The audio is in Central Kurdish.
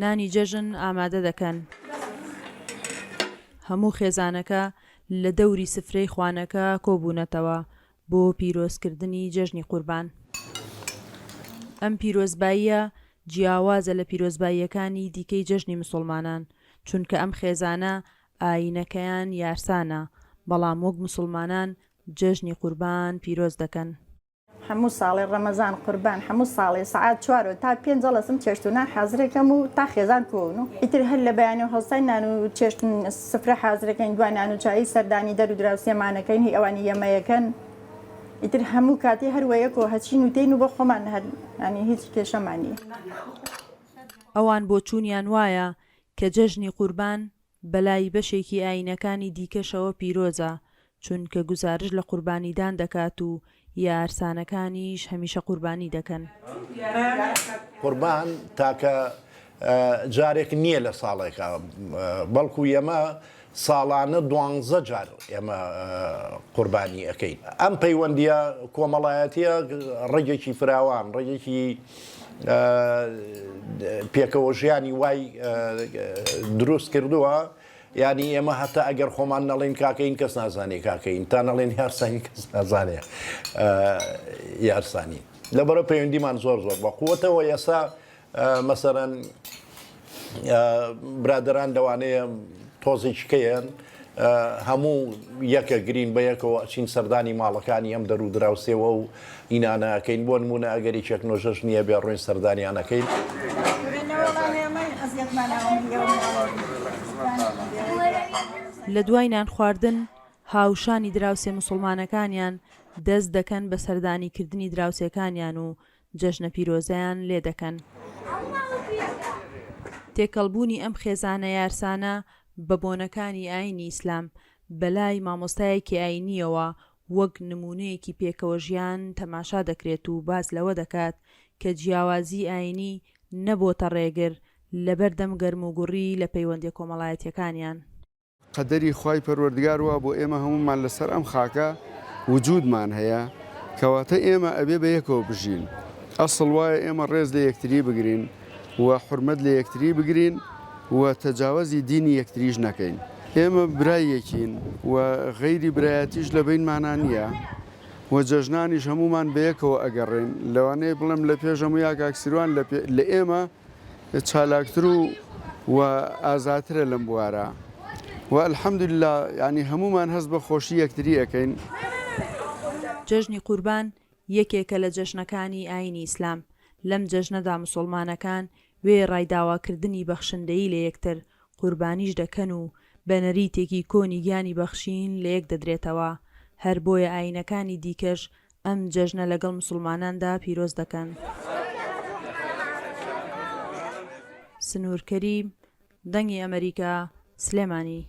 نانی جەژن ئامادە دەکەن. هەموو خێزانەکە لە دەوری سفرەی خوانەکە کۆبوونەتەوە بۆ پیرۆزکردنی جەژنی قوربان. ئەم پیرۆزباییە جیاوازە لە پیرۆزباییەکانی دیکەی جەژنی مسڵمانان، چونکە ئەم خێزانە ئایینەکەیان یارسانە، بەڵام وەک مسڵمانان جەژنی قوربان پیرۆز دەکەن. هەموو ساڵی ڕەمەزان قوربان هەموو ساڵی سعات 4 تا 5 جەڵەسم چێشتونا حازرێکەم و تا خێزان کۆن و ئیتر هەر لە بەیانی و هەڵسای نان و چێشتن سفرە حازرەکەین، دوای نان و چایی سەردانی دەر و دراوسێمانەکەین، هی ئەوانی یەمەیەکەن، ئیتر هەموو کاتی هەروەیەک و هەچین و تین و بۆ خۆمان هەر ینی هیچ کێشەمانی. ئەوان بۆ چوونیان وایە کە جەژنی قوربان بەلای بەشێکی ئایینەکانی دیکەشەوە پیرۆزە، چونکە گوزارش لە قوربانیدان دەکات و یارسانەکانیش هەمیشە قوربانی دەکەن. قوربان تاکە جارێک نییە لە ساڵێکە، بەڵکو ئێمە ساڵانە 12 جار ئێمە قوربانی ئەەکەین. ئەم پەیوەندیە کۆمەڵایەتیە ڕێگێکی فراوان، ڕێگێکی پێکەوە ژیانی وای دروست کردووە. ینی ئێمە هەتا ئەگەر خۆمان نەڵێن کاکەین کەس نازانێ کاکەین، تا نەڵێن یارسانی کەس نازانێ یارسانی. لەبەرە پەیوەندیمان زۆر بە قووەتەوە. ئێستا مەسەرەن برادران لەوانەیە تۆزێکیکەیەن هەموو یەکە گرین بە یەکەوە ئەچین سەردانی ماڵەکانی ئەم دەرو دراوسێەوە و ئینانەکەین. بۆ نمونە ئەگەری چێک نۆژەش نییە بێ ڕووین سەردانیانەکەین. لە دوای نان خواردن هاوشانی دراوسێ مسڵمانەکانیان دەست دەکەن بە سەردانیکردنی دراوسێکانیان و جەژنە پیرۆزەیان لێ دەکەن. تێکەڵبوونی ئەم خێزانە یارسانە بە بۆنەکانی ئاینی ئیسلام بەلای مامۆستایەکی ئاینیەوە وەک نمونەیەکی پێکەوە ژیان تەماشا دەکرێت و باز لەوە دەکات کە جیاوازی ئاینی نەبۆتە ڕێگر لەبەردەم گەرم و گوڕی لە پەیوەندی کۆمەڵایەتیەکانیان. قەدەری خوای پەروەردگار وە بۆ ئێمە هەمومان لەسەر ئەم خاکە وجودمان هەیە، کەواتە ئێمە ئەبێ بە یەکەوە بژین. ئەسڵ وایە ئێمە ڕێز لە یەکتری بگرین و حورمەت لە یەکتری بگرین و تەجاوەزی دینی یەکتریش نەکەین. ئێمە برایەکین و غەیری برایەتیش لە بینمانە نییە و جەژنانیش هەمومان بەیەکەوە ئەگەڕێن. لەوانەیە بڵێم لە پێش هەموو یا کاکسیروان لە ئێمە چالاکتر و ئازاترە لەم بوارە و الحەمدوللا ینی هەمومان هەست بە خۆشی یەکتری ئەەکەین. جەژنی قوربان یەکێکە لە جەژنەکانی ئاینی ئیسلام. لەم جەژنەدا مسڵمانەکان وێ ڕایداواکردنی بەخشندەیی لە یەکتر قوربانیش دەکەن و بەنەریتێکی کۆنی گیانی بەخشین لە یەک دەدرێتەوە. هەر بۆیە ئاینەکانی دیکەش ئەم جەژنە لەگەڵ مسڵماناندا پیرۆز دەکەن. سنوورکەریم، دەنگی ئەمریکا، سلێمانی.